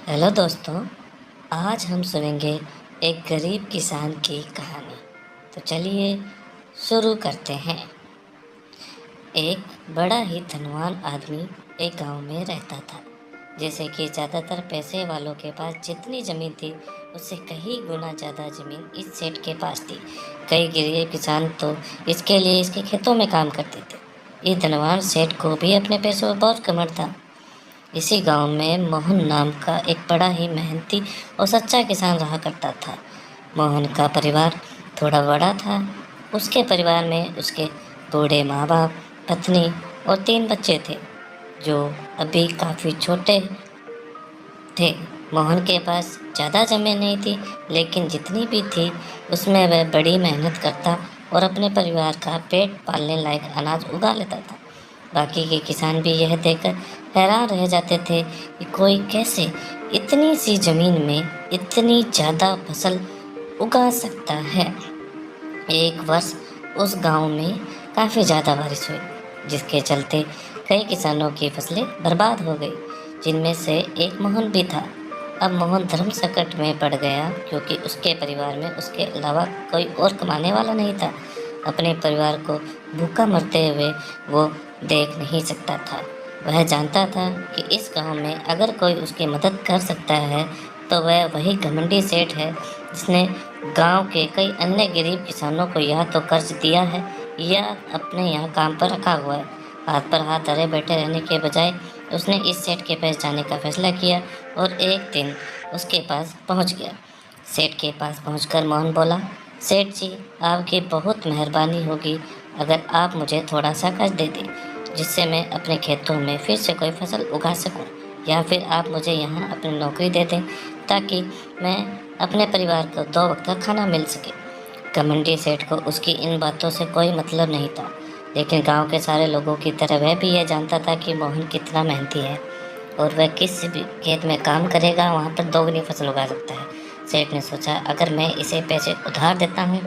Hello दोस्तों। आज हम सुनेंगे एक गरीब किसान की कहानी। तो चलिए शुरू करते हैं। एक बड़ा ही धनवान आदमी एक गांव में रहता था। जैसे कि ज़्यादातर पैसे वालों के पास जितनी ज़मीन थी उससे कई गुना ज़्यादा ज़मीन इस सेठ के पास थी। कई गरीब किसान तो इसके लिए इसके खेतों में काम करते थे। इस धनवान सेठ को भी अपने पैसों पर बहुत घमंड था। इसी गांव में मोहन नाम का एक बड़ा ही मेहनती और सच्चा किसान रहा करता था। मोहन का परिवार थोड़ा बड़ा था। उसके परिवार में उसके बूढ़े माँ बाप, पत्नी और 3 बच्चे थे जो अभी काफ़ी छोटे थे। मोहन के पास ज़्यादा ज़मीन नहीं थी, लेकिन जितनी भी थी उसमें वह बड़ी मेहनत करता और अपने परिवार का पेट पालने लायक अनाज उगा लेता था। बाकी के किसान भी यह देखकर हैरान रह जाते थे कि कोई कैसे इतनी सी ज़मीन में इतनी ज़्यादा फसल उगा सकता है। एक वर्ष उस गांव में काफ़ी ज़्यादा बारिश हुई, जिसके चलते कई किसानों की फसलें बर्बाद हो गई, जिनमें से एक मोहन भी था। अब मोहन धर्म संकट में पड़ गया, क्योंकि उसके परिवार में उसके अलावा कोई और कमाने वाला नहीं था। अपने परिवार को भूखा मरते हुए वो देख नहीं सकता था। वह जानता था कि इस गांव में अगर कोई उसकी मदद कर सकता है तो वह वही घमंडी सेठ है, जिसने गांव के कई अन्य गरीब किसानों को या तो कर्ज दिया है या अपने यहाँ काम पर रखा हुआ है। हाथ पर हाथ धरे बैठे रहने के बजाय उसने इस सेठ के पास जाने का फैसला किया और एक दिन उसके पास पहुँच गया। सेठ के पास पहुंचकर मोहन बोला, सेठ जी, आपकी बहुत मेहरबानी होगी अगर आप मुझे थोड़ा सा कर्ज दे दें, जिससे मैं अपने खेतों में फिर से कोई फसल उगा सकूं, या फिर आप मुझे यहाँ अपनी नौकरी दे दें ताकि मैं अपने परिवार को 2 वक्त का खाना मिल सके। घमंडी सेठ को उसकी इन बातों से कोई मतलब नहीं था, लेकिन गांव के सारे लोगों की तरह वह भी यह जानता था कि मोहन कितना मेहनती है और वह किस भी खेत में काम करेगा वहाँ पर दोगुनी फसल उगा सकता है। सेठ ने सोचा, अगर मैं इसे पैसे उधार देता हूँ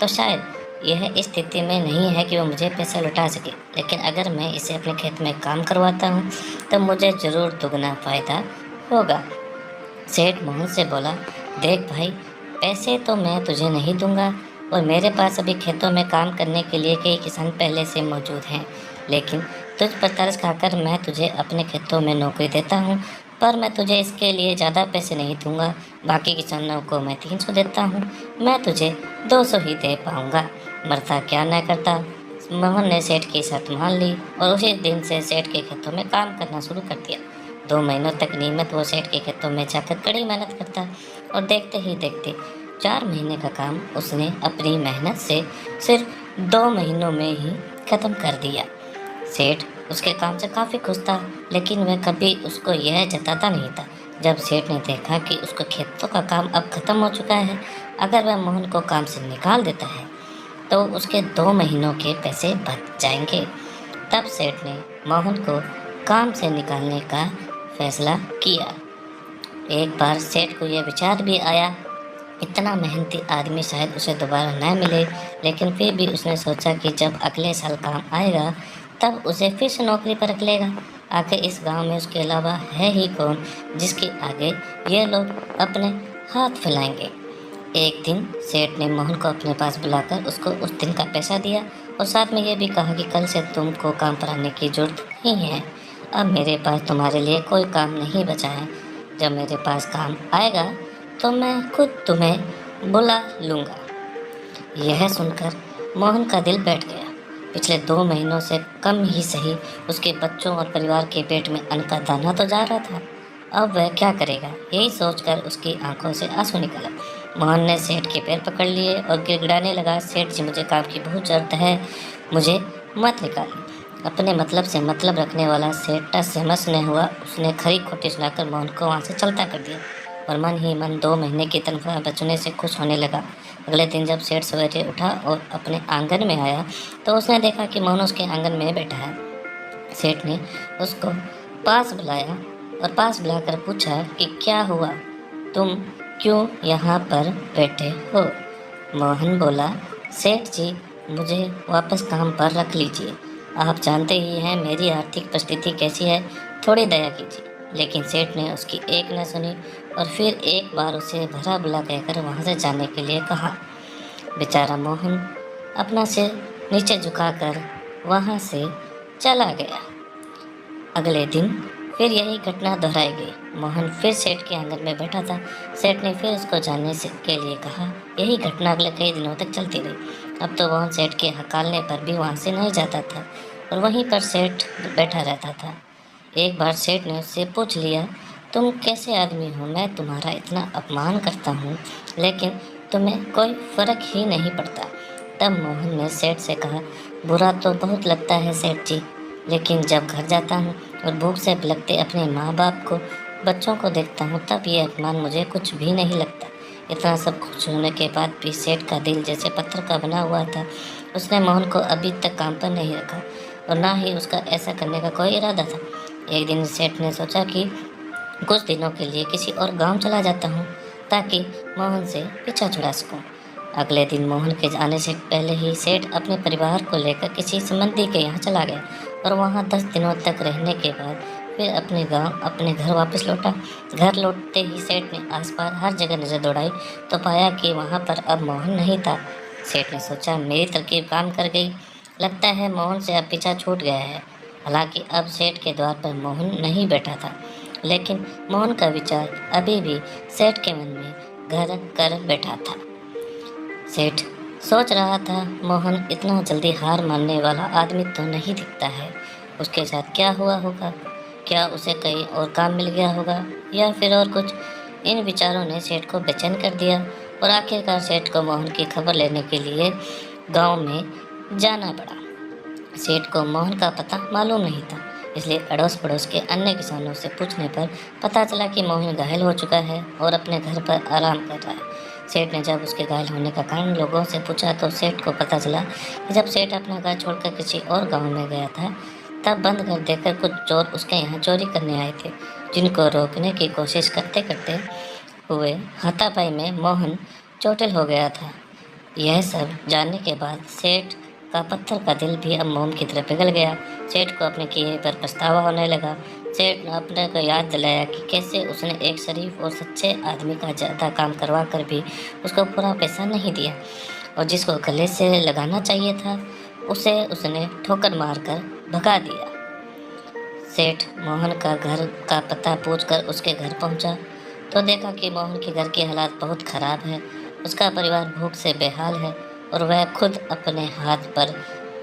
तो शायद यह इस स्थिति में नहीं है कि वो मुझे पैसे लौटा सके, लेकिन अगर मैं इसे अपने खेत में काम करवाता हूँ तो मुझे ज़रूर दुगना फ़ायदा होगा। सेठ मोहन से बोला, देख भाई, पैसे तो मैं तुझे नहीं दूंगा और मेरे पास अभी खेतों में काम करने के लिए कई किसान पहले से मौजूद हैं, लेकिन तुझ पर तरस खाकर मैं तुझे अपने खेतों में नौकरी देता हूँ, पर मैं तुझे इसके लिए ज़्यादा पैसे नहीं दूंगा। बाकी किसानों को मैं 300 देता हूँ, मैं तुझे 200 ही दे पाऊँगा। मरता क्या न करता। मोहन ने सेठ की शर्त मान ली और उसी दिन से सेठ के खेतों में काम करना शुरू कर दिया। 2 महीनों तक नियमित वो सेठ के खेतों में जाकर कड़ी मेहनत करता और देखते ही देखते 4 महीने का काम उसने अपनी मेहनत से सिर्फ 2 महीनों में ही ख़त्म कर दिया। सेठ उसके काम से काफ़ी खुश था, लेकिन वह कभी उसको यह जताता नहीं था। जब सेठ ने देखा कि उसको खेतों का काम अब ख़त्म हो चुका है, अगर वह मोहन को काम से निकाल देता है तो उसके 2 महीनों के पैसे बच जाएंगे। तब सेठ ने मोहन को काम से निकालने का फैसला किया। एक बार सेठ को यह विचार भी आया, इतना मेहनती आदमी शायद उसे दोबारा न मिले, लेकिन फिर भी उसने सोचा कि जब अगले साल काम आएगा तब उसे फिर से नौकरी पर रख लेगा। आखिर इस गांव में उसके अलावा है ही कौन जिसके आगे ये लोग अपने हाथ फैलाएंगे। एक दिन सेठ ने मोहन को अपने पास बुलाकर उसको उस दिन का पैसा दिया और साथ में यह भी कहा कि कल से तुमको काम पर आने की जरूरत नहीं है। अब मेरे पास तुम्हारे लिए कोई काम नहीं बचा है। जब मेरे पास काम आएगा तो मैं खुद तुम्हें बुला लूँगा। यह सुनकर मोहन का दिल बैठ गया। पिछले 2 महीनों से कम ही सही उसके बच्चों और परिवार के पेट में अन्न का दाना तो जा रहा था। अब वह क्या करेगा, यही सोचकर उसकी आंखों से आंसू निकला। मोहन ने सेठ के पैर पकड़ लिए और गिड़गिड़ाने लगा, सेठ जी, मुझे काम की बहुत ज़रूरत है, मुझे मत निकालिए। अपने मतलब से मतलब रखने वाला सेठ टस से मस नहीं हुआ। उसने खरी खोटी सुनाकर मोहन को वहाँ से चलता कर दिया और मन ही मन 2 महीने की तनख्वाह बचने से खुश होने लगा। अगले दिन जब सेठ सवेरे उठा और अपने आंगन में आया तो उसने देखा कि मोहन उसके आंगन में बैठा है। सेठ ने उसको पास बुलाया और पास बुलाकर पूछा कि क्या हुआ, तुम क्यों यहाँ पर बैठे हो। मोहन बोला, सेठ जी, मुझे वापस काम पर रख लीजिए। आप जानते ही हैं मेरी आर्थिक परिस्थिति कैसी है, थोड़ी दया कीजिए। लेकिन सेठ ने उसकी एक न सुनी और फिर एक बार उसे भला बुरा कहकर वहाँ से जाने के लिए कहा। बेचारा मोहन अपना सिर नीचे झुकाकर वहाँ से चला गया। अगले दिन फिर यही घटना दोहराई गई। मोहन फिर सेठ के आंगन में बैठा था। सेठ ने फिर उसको जाने के लिए कहा। यही घटना अगले कई दिनों तक चलती रही। अब तो मोहन सेठ के हकालने पर भी वहाँ से नहीं जाता था और वहीं पर सेठ बैठा रहता था। एक बार सेठ ने उससे पूछ लिया, तुम कैसे आदमी हो? मैं तुम्हारा इतना अपमान करता हूँ लेकिन तुम्हें कोई फ़र्क ही नहीं पड़ता। तब मोहन ने सेठ से कहा, बुरा तो बहुत लगता है सेठ जी, लेकिन जब घर जाता हूँ और भूख से बिलखते अपने माँ बाप को, बच्चों को देखता हूँ, तब ये अपमान मुझे कुछ भी नहीं लगता। इतना सब कुछ होने के बाद भी सेठ का दिल जैसे पत्थर का बना हुआ था। उसने मोहन को अभी तक काम पर नहीं रखा और ना ही उसका ऐसा करने का कोई इरादा था। एक दिन सेठ ने सोचा कि कुछ दिनों के लिए किसी और गांव चला जाता हूँ ताकि मोहन से पीछा छुड़ा सकूँ। अगले दिन मोहन के जाने से पहले ही सेठ अपने परिवार को लेकर किसी संबंधी के यहाँ चला गया और वहाँ 10 दिनों तक रहने के बाद फिर अपने गांव अपने घर वापस लौटा। घर लौटते ही सेठ ने आसपास हर जगह नज़र दौड़ाई तो पाया कि वहाँ पर अब मोहन नहीं था। सेठ ने सोचा, मेरी तरकीब काम कर गई, लगता है मोहन से अब पीछा छूट गया है। हालांकि अब सेठ के द्वार पर मोहन नहीं बैठा था, लेकिन मोहन का विचार अभी भी सेठ के मन में घर कर बैठा था। सेठ सोच रहा था, मोहन इतना जल्दी हार मानने वाला आदमी तो नहीं दिखता है। उसके साथ क्या हुआ होगा? क्या उसे कहीं और काम मिल गया होगा या फिर और कुछ? इन विचारों ने सेठ को बेचैन कर दिया और आखिरकार सेठ को मोहन की खबर लेने के लिए गांव में जाना पड़ा। सेठ को मोहन का पता मालूम नहीं था, इसलिए अड़ोस पड़ोस के अन्य किसानों से पूछने पर पता चला कि मोहन घायल हो चुका है और अपने घर पर आराम कर रहा है। सेठ ने जब उसके घायल होने का कारण लोगों से पूछा तो सेठ को पता चला कि जब सेठ अपना घर छोड़कर किसी और गांव में गया था, तब बंद घर देखकर कुछ चोर उसके यहाँ चोरी करने आए थे, जिनको रोकने की कोशिश करते करते हुए हाथापाई में मोहन चोटिल हो गया था। यह सब जानने के बाद सेठ का पत्थर का दिल भी अब मोम की तरह पिघल गया। सेठ को अपने किए पर पछतावा होने लगा। सेठ ने अपने को याद दिलाया कि कैसे उसने एक शरीफ और सच्चे आदमी का ज़्यादा काम करवा कर भी उसको पूरा पैसा नहीं दिया और जिसको गले से लगाना चाहिए था उसे उसने ठोकर मारकर भगा दिया। सेठ मोहन का घर का पता पूछकर उसके घर पहुंचा तो देखा कि मोहन के घर की हालात बहुत ख़राब है। उसका परिवार भूख से बेहाल है और वह खुद अपने हाथ पर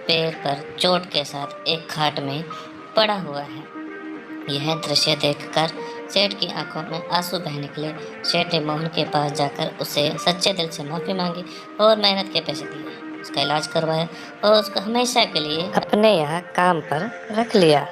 पैर पर चोट के साथ एक खाट में पड़ा हुआ है। यह दृश्य देखकर सेठ की आंखों में आंसू बह निकले। सेठ ने मोहन के पास जाकर उसे सच्चे दिल से माफ़ी मांगी और मेहनत के पैसे दिए। उसका इलाज करवाया और उसको हमेशा के लिए अपने यहाँ काम पर रख लिया।